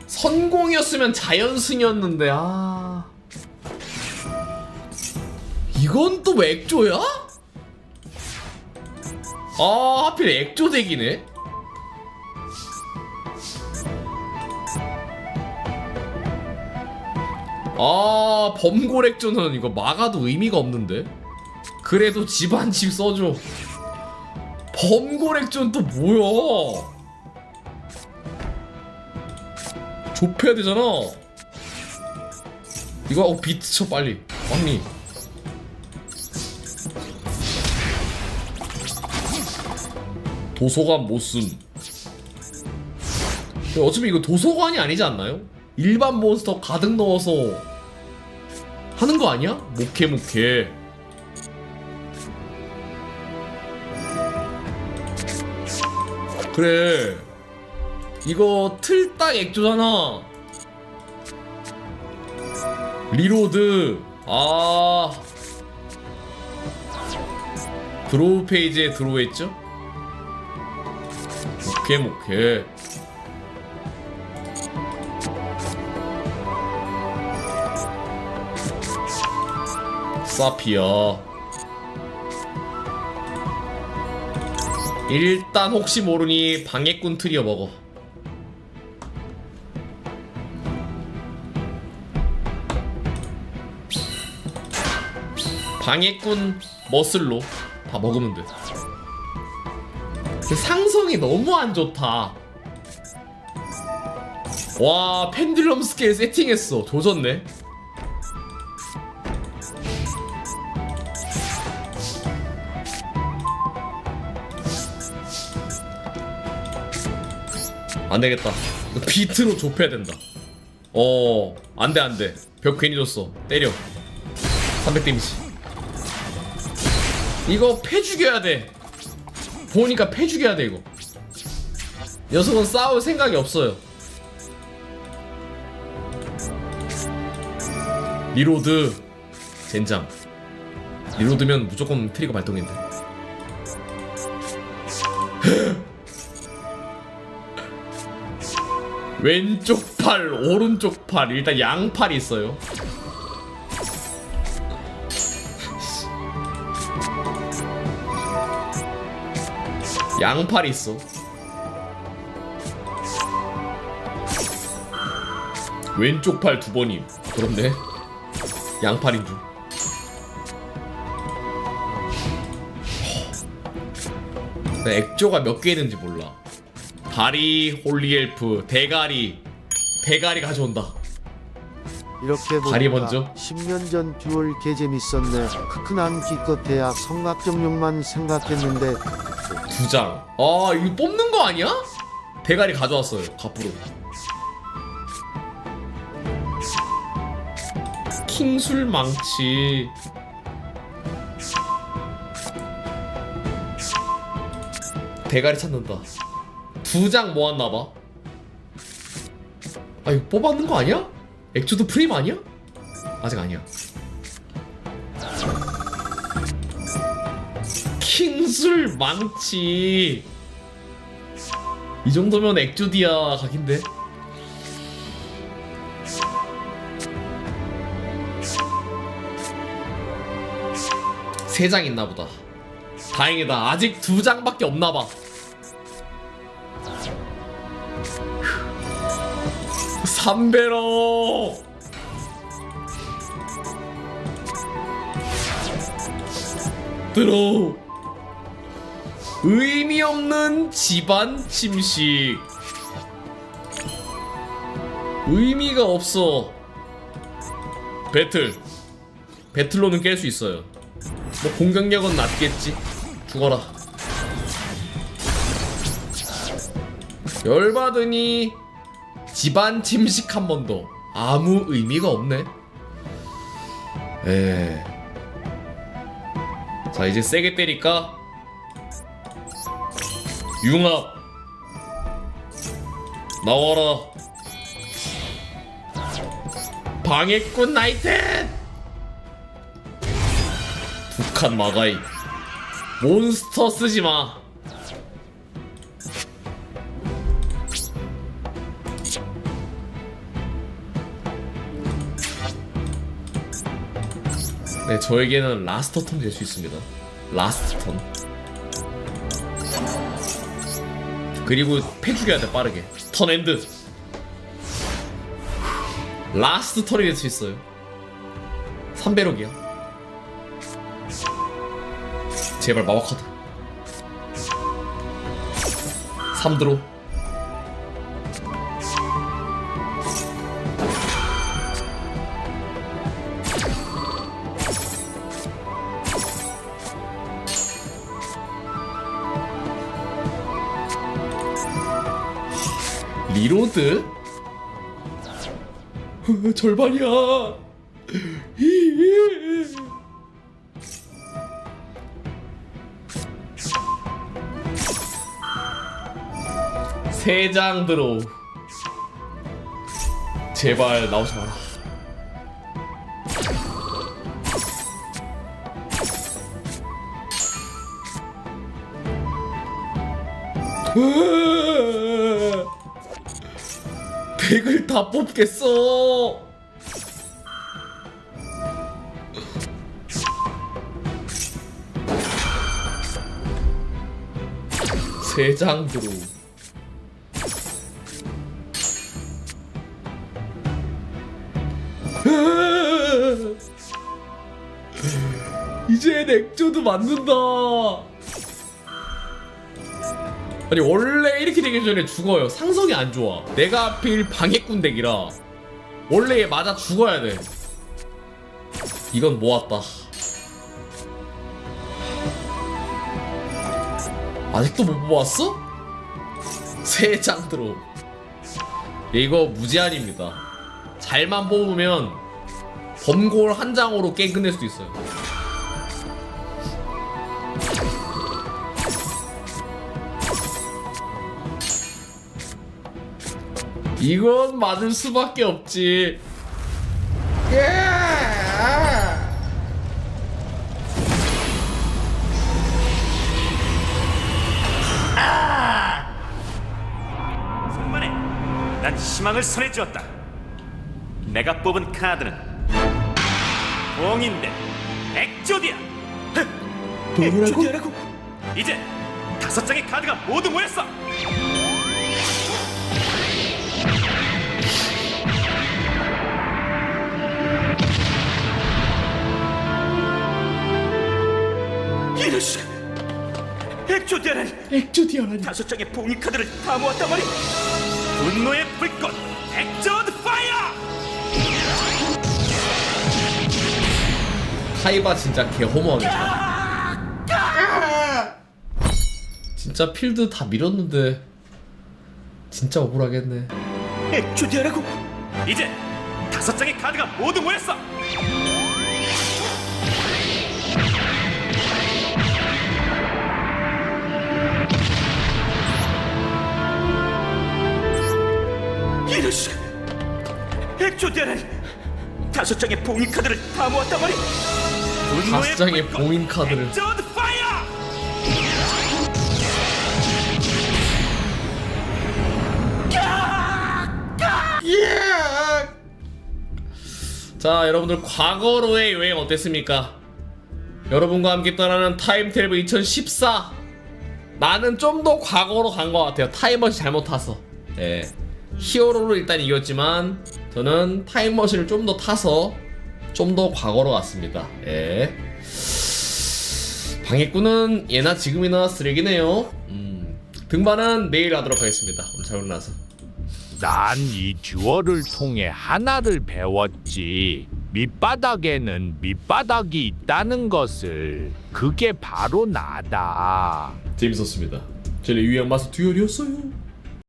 선공이었으면 자연승이었는데 이건 또 액조야? 하필 액조 덱이네. 범골 액조는 이거 막아도 의미가 없는데. 그래도 집안집 써줘. 범골 액조는 또 뭐야? 좁혀야 되잖아. 이거 하고 비트 쳐 빨리. 언니. 도서관 못쓴. 어차피 이거 도서관이 아니지 않나요? 일반 몬스터 가득 넣어서 하는 거 아니야? 목해. 그래. 이거 틀딱 액조잖아. 리로드. 드로우 페이지에 드로우했죠? 목해. 사피아. 일단 혹시 모르니 방해꾼 트리어 먹어. 방해꾼 머슬로 다 먹으면 돼. 상성이 너무 안 좋다. 와, 펜듈럼 스케일 세팅했어. 조졌네. 안되겠다. 비트로 좁혀야 된다. 안돼. 벽 괜히 줬어. 때려. 300 데미지. 이거 패 죽여야 돼. 보니까 패 죽여야 돼. 이거 녀석은 싸울 생각이 없어요. 리로드. 젠장. 리로드면 무조건 트리거 발동인데. 왼쪽 팔, 오른쪽 팔. 일단 양팔이 있어요. 양팔이 있어. 왼쪽 팔 2번임. 그런데 양팔인 줄. 액조가 몇 개 있는지 몰라. 다리, 홀리엘프, 대가리 가져온다. 이렇게 다리 보니까 먼저. 10년 전 듀얼 개 재밌었네. 크크난 기껏 대학 성악정용만 생각했는데 2장. 이거 뽑는 거 아니야? 대가리 가져왔어요. 갑부로. 킹술 망치. 대가리 찾는다. 2장 모았나봐. 이거 뽑았는 거 아니야? 액조도 프림 아니야? 아직 아니야. 킹술 망치. 이 정도면 액조디아 각인데. 세 장 있나보다. 다행이다. 아직 2장밖에 없나봐. 삼베러. 들어. 의미 없는 집안 침식. 의미가 없어. 배틀로는 깰 수 있어요. 뭐 공격력은 낮겠지. 죽어라. 열받으니 집안 침식 한 번 더. 아무 의미가 없네. 자, 이제 세게 때릴까? 융합 나와라. 방해꾼 나이트. 북한 마가이. 몬스터 쓰지마. 네, 저에게는 라스트 턴 될 수 있습니다. 라스트 턴. 그리고 패 죽여야 돼, 빠르게. 턴 엔드. 라스트 턴이 될 수 있어요. 3배럭이야. 제발 마법 카드. 3드로. 리로드? 절반이야. 세 장 들어. 제발 나오지 마라. 백을 다 뽑겠어. 세 장 들어. 이제 넥조드 맞는다. 아니 원래 이렇게 되기 전에 죽어요. 상성이 안 좋아. 내가 하필 방해꾼 덱이라 원래 얘 맞아 죽어야 돼. 이건 모았다. 아직도 못 모았어? 세 장 들어. 이거 무제한입니다. 잘만 뽑으면 범골 한 장으로 게임 끝낼 수도 있어요. 이건 맞을 수밖에 없지. 천만에 난 희망을 손에 쥐었다. 내가 뽑은 카드는 봉인된 엑조디아. 엑조디아라고? 이제 5장의 카드가 모두 모였어. 이럴 수가. 엑조디아라니 5장의 봉인 카드를 다 모았단 말이야. 분노의 불꽃 엑조드 파이어. 카이바 진짜 개 허무하겠다. 진짜 필드 다 밀었는데 진짜 억울하겠네. 엑조디아라고? 이제 5장의 카드가 모두 모였어. 이럴 수가. 엑조디아라니 5장의 봉인 카드를 다 모았단 말이야. 5장의 봉인 카드를. 엑조드 파이어. 자 여러분들 과거로의 여행 어땠습니까? 여러분과 함께 떠나는 타임트래블 2014. 나는 좀 더 과거로 간 것 같아요. 타임머신 잘못 타서. 예. 히어로로 일단 이겼지만 저는 타임머신을 좀 더 타서 좀 더 과거로 갔습니다. 예. 방해꾼은 예나 지금이나 쓰레기네요. 등반은 내일 하도록 하겠습니다. 오늘 잘 올라서. 난 이 듀얼을 통해 하나를 배웠지. 밑바닥에는 밑바닥이 있다는 것을. 그게 바로 나다. 재밌었습니다. 저는 유형 마스 듀얼이었어요.